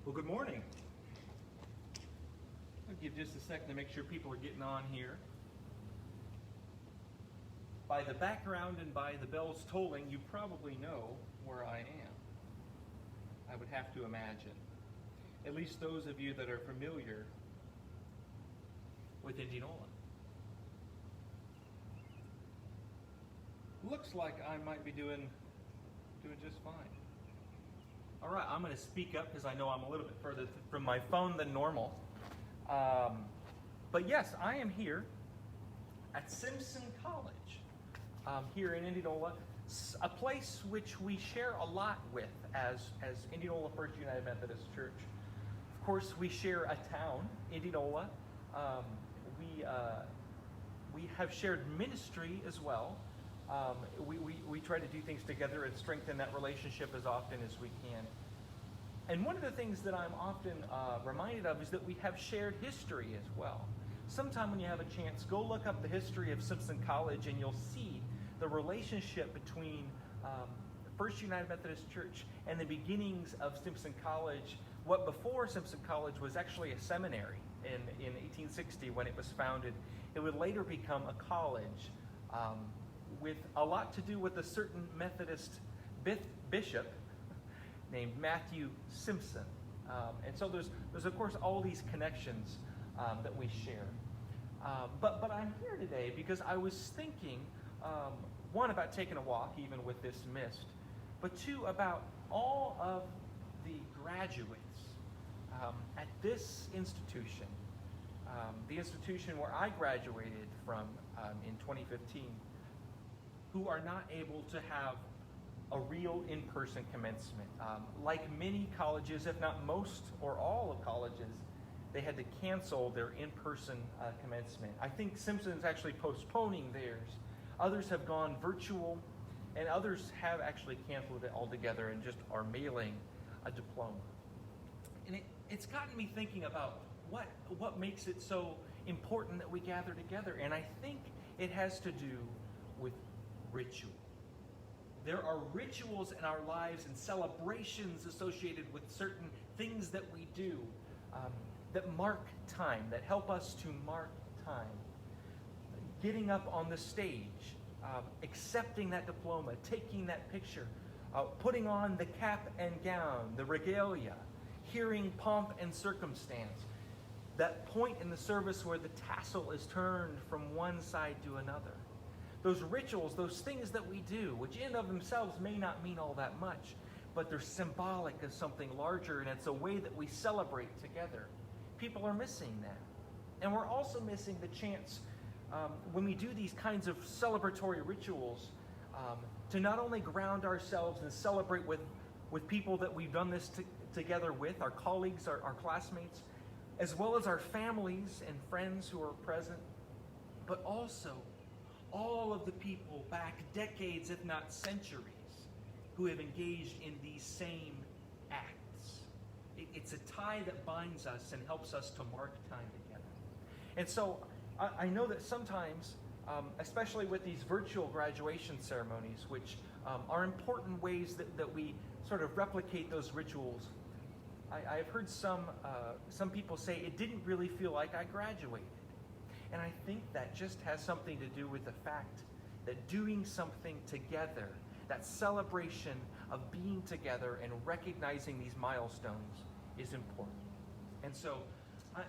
Well, good morning. I'll give just a second to make sure people are getting on here. By the background and by the bells tolling, you probably know where I am. I would have to imagine. At least those of you that are familiar with Indianola. Looks like I might be doing just fine. All right, I'm going to speak up because I know I'm a little bit further from my phone than normal. But yes, I am here at Simpson College, here in Indianola, a place which we share a lot with as Indianola First United Methodist Church. Of course, we share a town, Indianola. We have shared ministry as well. We try to do things together and strengthen that relationship as often as we can. And one of the things that I'm often reminded of is that we have shared history as well. Sometime when you have a chance, go look up the history of Simpson College and you'll see the relationship between First United Methodist Church and the beginnings of Simpson College. What before Simpson College was actually a seminary in 1860 when it was founded. It would later become a college. With a lot to do with a certain Methodist bishop named Matthew Simpson. And so there's of course all these connections that we share. But I'm here today because I was thinking, one, about taking a walk even with this mist, but two, about all of the graduates at this institution, the institution where I graduated from in 2015, who are not able to have a real in-person commencement. Like many colleges, if not most or all of colleges, they had to cancel their in-person commencement. I think Simpson's actually postponing theirs. Others have gone virtual, and others have actually canceled it altogether and just are mailing a diploma. And it's gotten me thinking about what makes it so important that we gather together. And I think it has to do with ritual. There are rituals in our lives and celebrations associated with certain things that we do that mark time, that help us to mark time. Getting up on the stage, accepting that diploma, taking that picture, putting on the cap and gown, the regalia, hearing pomp and circumstance. That point in the service where the tassel is turned from one side to another. Those rituals, those things that we do, which in and of themselves may not mean all that much, but they're symbolic of something larger, and it's a way that we celebrate together. People are missing that. And we're also missing the chance, when we do these kinds of celebratory rituals, to not only ground ourselves and celebrate with people that we've done this together with, our colleagues, our classmates, as well as our families and friends who are present, but also all of the people back decades, if not centuries, who have engaged in these same acts. It's a tie that binds us and helps us to mark time together. And so I know that sometimes, especially with these virtual graduation ceremonies, which are important ways that we sort of replicate those rituals, I've heard some people say, it didn't really feel like I graduated. And I think that just has something to do with the fact that doing something together, that celebration of being together and recognizing these milestones, is important. And so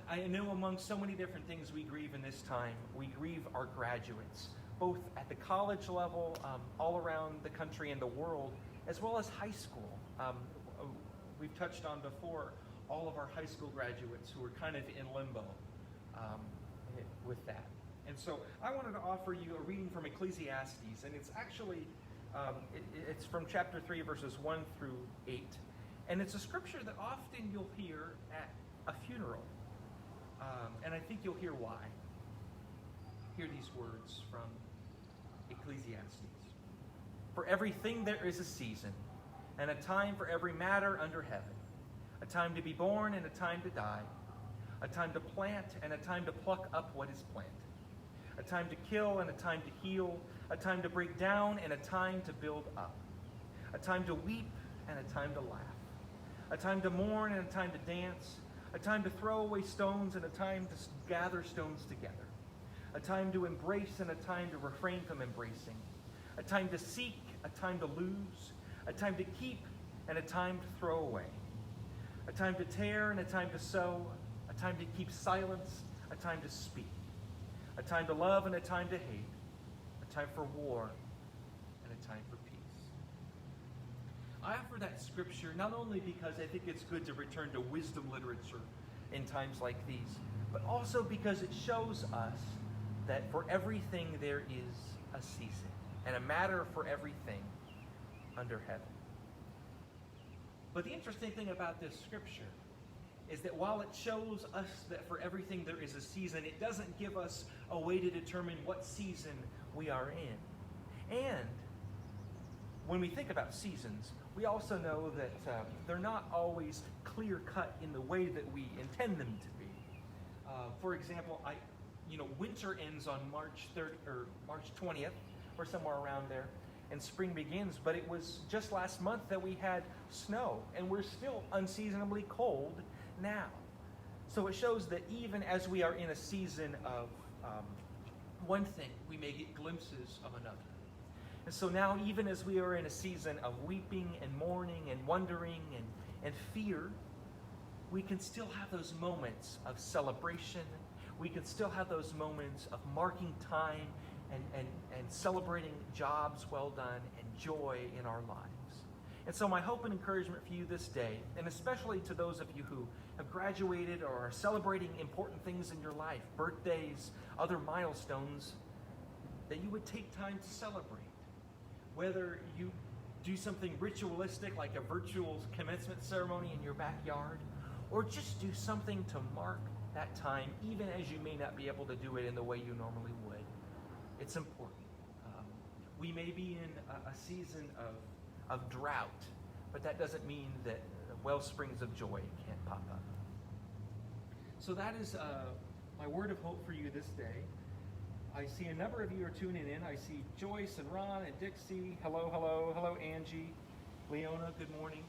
I know among so many different things we grieve in this time, we grieve our graduates, both at the college level, all around the country and the world, as well as high school. We've touched on before all of our high school graduates who are kind of in limbo with that. And so I wanted to offer you a reading from Ecclesiastes, and it's actually, it's from chapter 3, verses 1 through 8. And it's a scripture that often you'll hear at a funeral. And I think you'll hear why. Hear these words from Ecclesiastes. For everything there is a season, and a time for every matter under heaven, a time to be born and a time to die, a time to plant and a time to pluck up what is planted, a time to kill and a time to heal, a time to break down and a time to build up, a time to weep and a time to laugh, a time to mourn and a time to dance, a time to throw away stones and a time to gather stones together, a time to embrace and a time to refrain from embracing, a time to seek, a time to lose, a time to keep and a time to throw away, a time to tear and a time to sow, a time to keep silence, a time to speak, a time to love and a time to hate, a time for war and a time for peace. I offer that scripture not only because I think it's good to return to wisdom literature in times like these, but also because it shows us that for everything there is a season and a matter for everything under heaven. But the interesting thing about this scripture is that while it shows us that for everything there is a season, it doesn't give us a way to determine what season we are in. And when we think about seasons, we also know that they're not always clear-cut in the way that we intend them to be. For example, winter ends on March 20th, or somewhere around there, and spring begins. But it was just last month that we had snow, and we're still unseasonably cold now. So it shows that even as we are in a season of one thing, we may get glimpses of another. And so now, even as we are in a season of weeping and mourning and wondering and fear, we can still have those moments of celebration. We can still have those moments of marking time and celebrating jobs well done and joy in our lives. And so my hope and encouragement for you this day, and especially to those of you who have graduated or are celebrating important things in your life, birthdays, other milestones, that you would take time to celebrate. Whether you do something ritualistic like a virtual commencement ceremony in your backyard, or just do something to mark that time, even as you may not be able to do it in the way you normally would. It's important. We may be in a season of drought, but that doesn't mean that well springs of joy can't pop up. So that is my word of hope for you this day. I see a number of you are tuning in. I see Joyce and Ron and Dixie. Hello, hello, hello, Angie, Leona, good morning.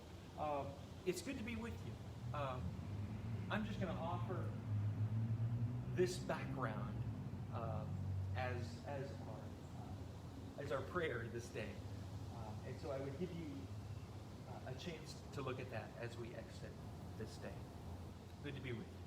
It's good to be with you. I'm just going to offer this background as our prayer this day. And so I would give you a chance to look at that as we exit this day. Good to be with you.